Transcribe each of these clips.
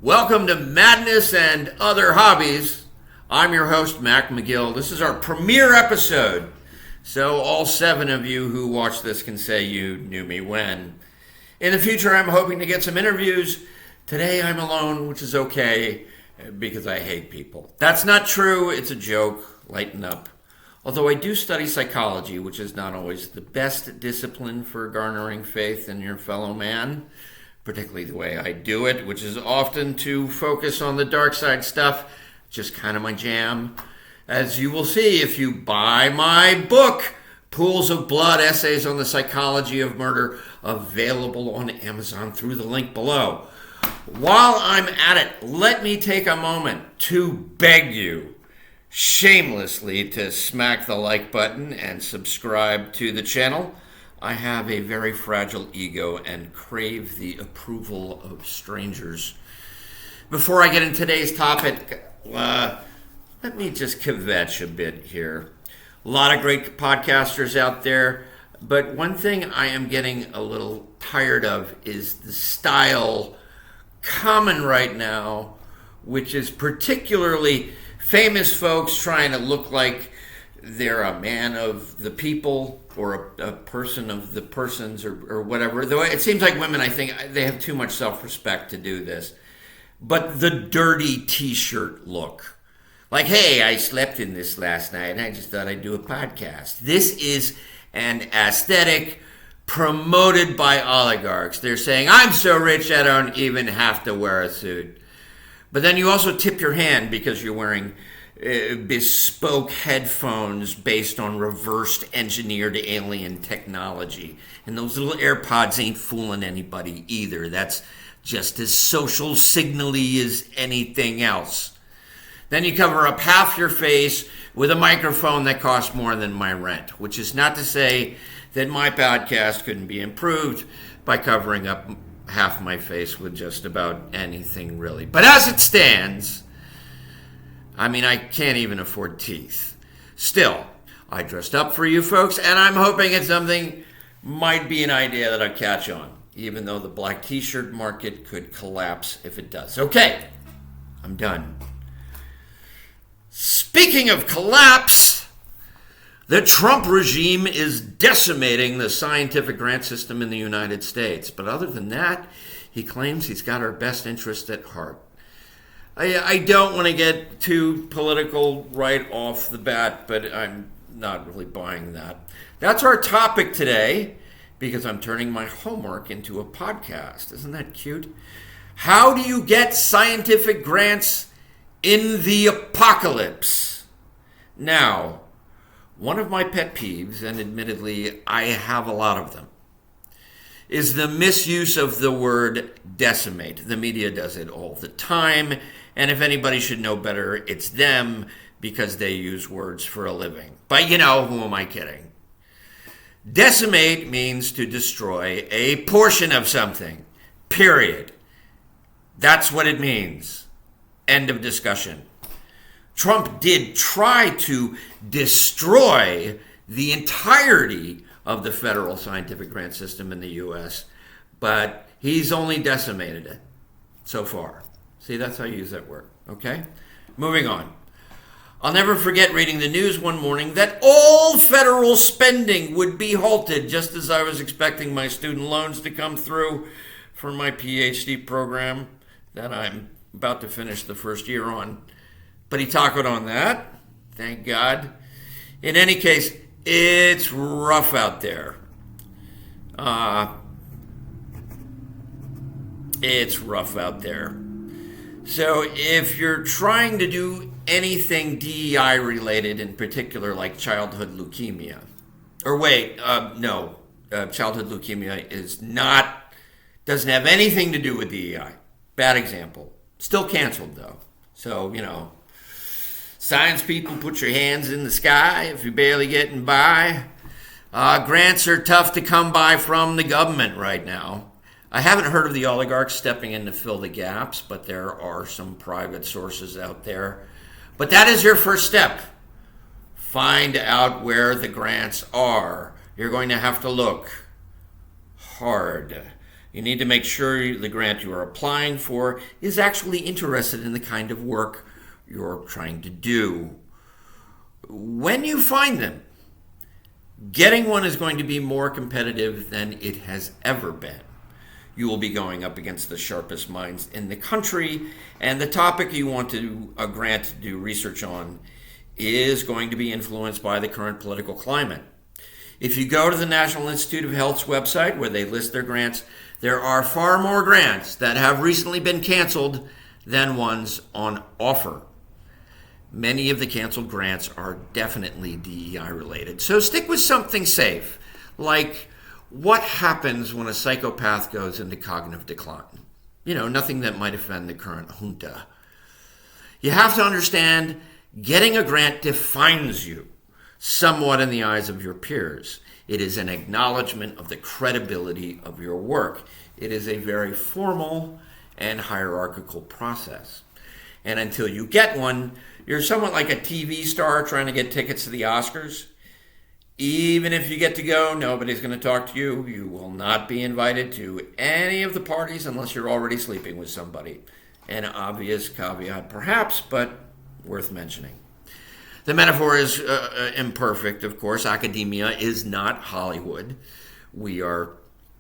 Welcome to Madness and Other Hobbies. I'm your host, Mac McGill. This is our premiere episode, so all 7 of you who watch this can say you knew me when. In the future, I'm hoping to get some interviews. Today, I'm alone, which is okay, because I hate people. That's not true. It's a joke. Lighten up. Although I do study psychology, which is not always the best discipline for garnering faith in your fellow man, particularly the way I do it, which is often to focus on the dark side stuff, just kind of my jam. As you will see if you buy my book, Pools of Blood, Essays on the Psychology of Murder, available on Amazon through the link below. While I'm at it, let me take a moment to beg you shamelessly to smack the like button and subscribe to the channel. I have a very fragile ego and crave the approval of strangers. Before I get into today's topic, let me just kvetch a bit here. A lot of great podcasters out there, but one thing I am getting a little tired of is the style common right now, which is particularly famous folks trying to look like they're a man of the people or a person of the persons or whatever. Though it seems like women, I think, they have too much self-respect to do this. But the dirty t-shirt look. Like, hey, I slept in this last night and I just thought I'd do a podcast. This is an aesthetic promoted by oligarchs. They're saying, I'm so rich I don't even have to wear a suit. But then you also tip your hand because you're wearing bespoke headphones based on reversed engineered alien technology. And those little AirPods ain't fooling anybody either. That's just as social signally as anything else. Then you cover up half your face with a microphone that costs more than my rent, which is not to say that my podcast couldn't be improved by covering up half my face with just about anything, really. But as it stands, I can't even afford teeth. Still, I dressed up for you folks, and I'm hoping it's something might be an idea that I'll catch on, even though the black t-shirt market could collapse if it does. Okay, I'm done. Speaking of collapse, the Trump regime is decimating the scientific grant system in the United States. But other than that, he claims he's got our best interest at heart. I don't want to get too political right off the bat, but I'm not really buying that. That's our topic today, because I'm turning my homework into a podcast. Isn't that cute? How do you get scientific grants in the apocalypse? Now, one of my pet peeves, and admittedly I have a lot of them, is the misuse of the word decimate. The media does it all the time, and if anybody should know better, it's them, because they use words for a living. But who am I kidding? Decimate means to destroy a portion of something, period. That's what it means. End of discussion. Trump did try to destroy the entirety of the federal scientific grant system in the U.S., but he's only decimated it so far. See, that's how you use that word, okay? Moving on. I'll never forget reading the news one morning that all federal spending would be halted, just as I was expecting my student loans to come through for my PhD program that I'm about to finish the first year on. But he tackled on that, thank God. In any case, it's rough out there. It's rough out there. So if you're trying to do anything DEI related, in particular like childhood leukemia, childhood leukemia doesn't have anything to do with DEI. Bad example. Still canceled though. So, science people, put your hands in the sky if you're barely getting by. Grants are tough to come by from the government right now. I haven't heard of the oligarchs stepping in to fill the gaps, but there are some private sources out there. But that is your first step. Find out where the grants are. You're going to have to look hard. You need to make sure the grant you are applying for is actually interested in the kind of work you're trying to do. When you find them, getting one is going to be more competitive than it has ever been. You will be going up against the sharpest minds in the country, and the topic you want a grant to do research on is going to be influenced by the current political climate. If you go to the National Institute of Health's website where they list their grants, there are far more grants that have recently been canceled than ones on offer. Many of the canceled grants are definitely DEI related. So stick with something safe, like what happens when a psychopath goes into cognitive decline? Nothing that might offend the current junta. You have to understand, getting a grant defines you somewhat in the eyes of your peers. It is an acknowledgement of the credibility of your work. It is a very formal and hierarchical process. And until you get one, you're somewhat like a TV star trying to get tickets to the Oscars. Even if you get to go, nobody's going to talk to you. You will not be invited to any of the parties unless you're already sleeping with somebody. An obvious caveat, perhaps, but worth mentioning. The metaphor is imperfect, of course. Academia is not Hollywood. We are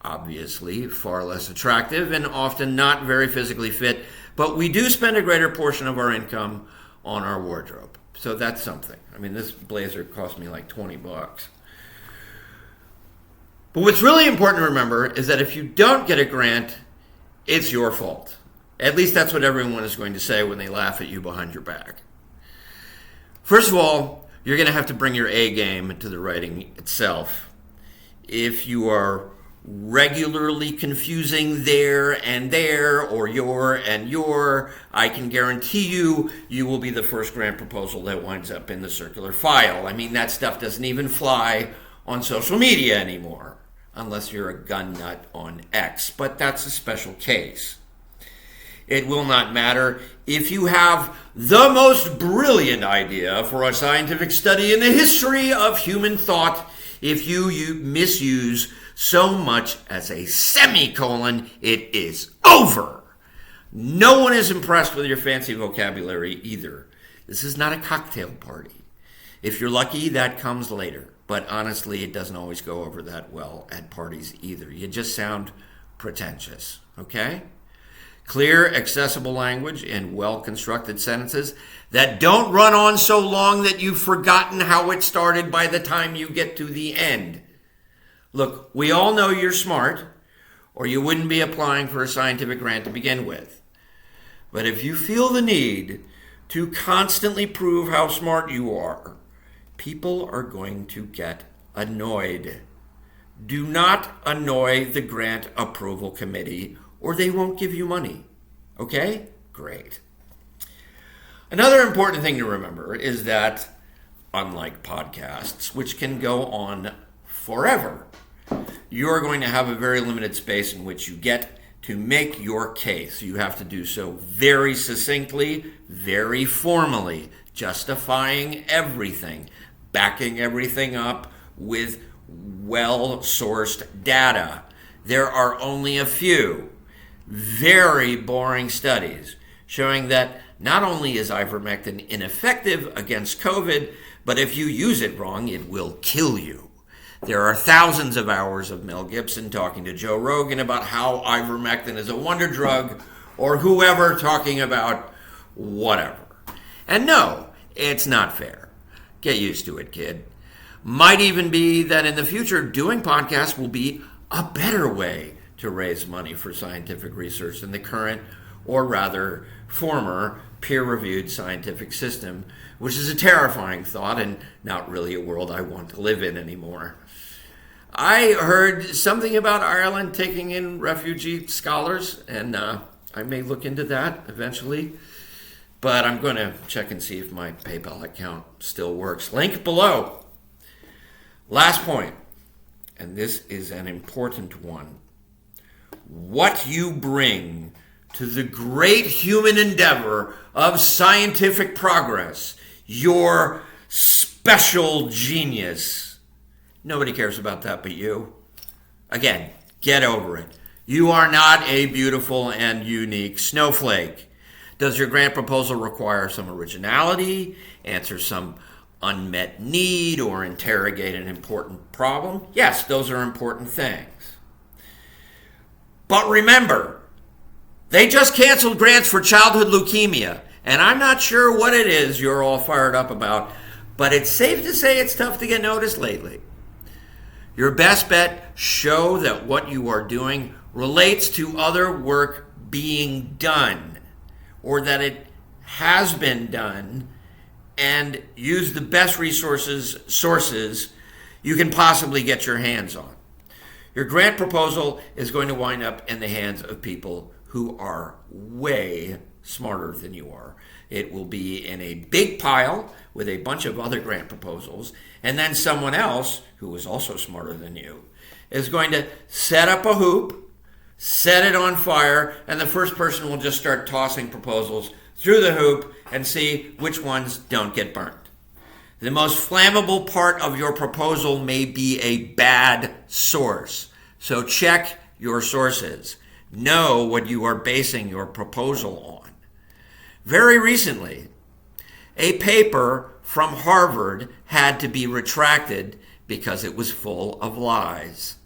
obviously far less attractive and often not very physically fit, but we do spend a greater portion of our income on our wardrobe. So that's something. This blazer cost me like $20. But what's really important to remember is that if you don't get a grant, it's your fault. At least that's what everyone is going to say when they laugh at you behind your back. First of all, you're going to have to bring your A game to the writing itself. If you are regularly confusing there or your and your, I can guarantee you will be the first grant proposal that winds up in the circular file. That stuff doesn't even fly on social media anymore, unless you're a gun nut on X, but that's a special case. It will not matter if you have the most brilliant idea for a scientific study in the history of human thought. If you misuse so much as a semicolon, it is over. No one is impressed with your fancy vocabulary either. This is not a cocktail party. If you're lucky, that comes later. But honestly, it doesn't always go over that well at parties either. You just sound pretentious, okay? Clear, accessible language in well-constructed sentences that don't run on so long that you've forgotten how it started by the time you get to the end. Look, we all know you're smart, or you wouldn't be applying for a scientific grant to begin with. But if you feel the need to constantly prove how smart you are, people are going to get annoyed. Do not annoy the grant approval committee, or they won't give you money. Okay? Great. Another important thing to remember is that, unlike podcasts, which can go on forever, you are going to have a very limited space in which you get to make your case. You have to do so very succinctly, very formally, justifying everything, backing everything up with well-sourced data. There are only a few very boring studies showing that not only is ivermectin ineffective against COVID, but if you use it wrong, it will kill you. There are thousands of hours of Mel Gibson talking to Joe Rogan about how ivermectin is a wonder drug, or whoever talking about whatever. And no, it's not fair. Get used to it, kid. Might even be that in the future, doing podcasts will be a better way to raise money for scientific research than the current, or rather former, peer-reviewed scientific system, which is a terrifying thought and not really a world I want to live in anymore. I heard something about Ireland taking in refugee scholars, and I may look into that eventually, but I'm going to check and see if my PayPal account still works. Link below. Last point, and this is an important one. What you bring to the great human endeavor of scientific progress, your special genius. Nobody cares about that but you. Again, get over it. You are not a beautiful and unique snowflake. Does your grant proposal require some originality, answer some unmet need, or interrogate an important problem? Yes, those are important things. But remember, they just canceled grants for childhood leukemia, and I'm not sure what it is you're all fired up about, but it's safe to say it's tough to get noticed lately. Your best bet, show that what you are doing relates to other work being done, or that it has been done, and use the best sources you can possibly get your hands on. Your grant proposal is going to wind up in the hands of people who are way smarter than you are. It will be in a big pile with a bunch of other grant proposals, and then someone else, who is also smarter than you, is going to set up a hoop, set it on fire, and the first person will just start tossing proposals through the hoop and see which ones don't get burnt. The most flammable part of your proposal may be a bad source, so check your sources. Know what you are basing your proposal on. Very recently, a paper from Harvard had to be retracted because it was full of lies.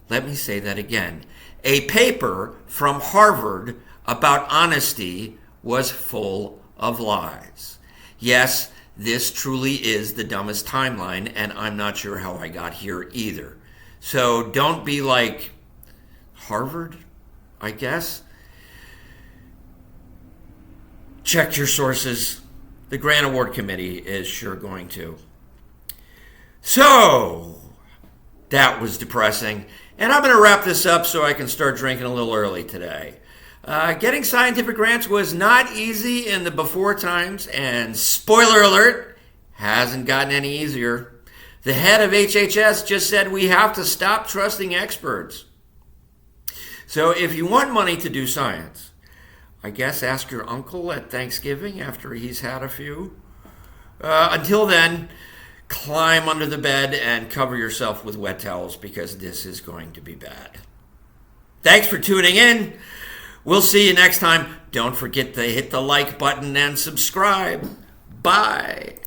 Let me say that again. A paper from Harvard about honesty was full of lies. Yes, this truly is the dumbest timeline, and I'm not sure how I got here either. So don't be like, Harvard, I guess? Check your sources. The Grant Award Committee is sure going to. So, that was depressing. And I'm going to wrap this up so I can start drinking a little early today. Getting scientific grants was not easy in the before times, and spoiler alert, hasn't gotten any easier. The head of HHS just said we have to stop trusting experts. So if you want money to do science, I guess ask your uncle at Thanksgiving after he's had a few. Until then, climb under the bed and cover yourself with wet towels because this is going to be bad. Thanks for tuning in. We'll see you next time. Don't forget to hit the like button and subscribe. Bye.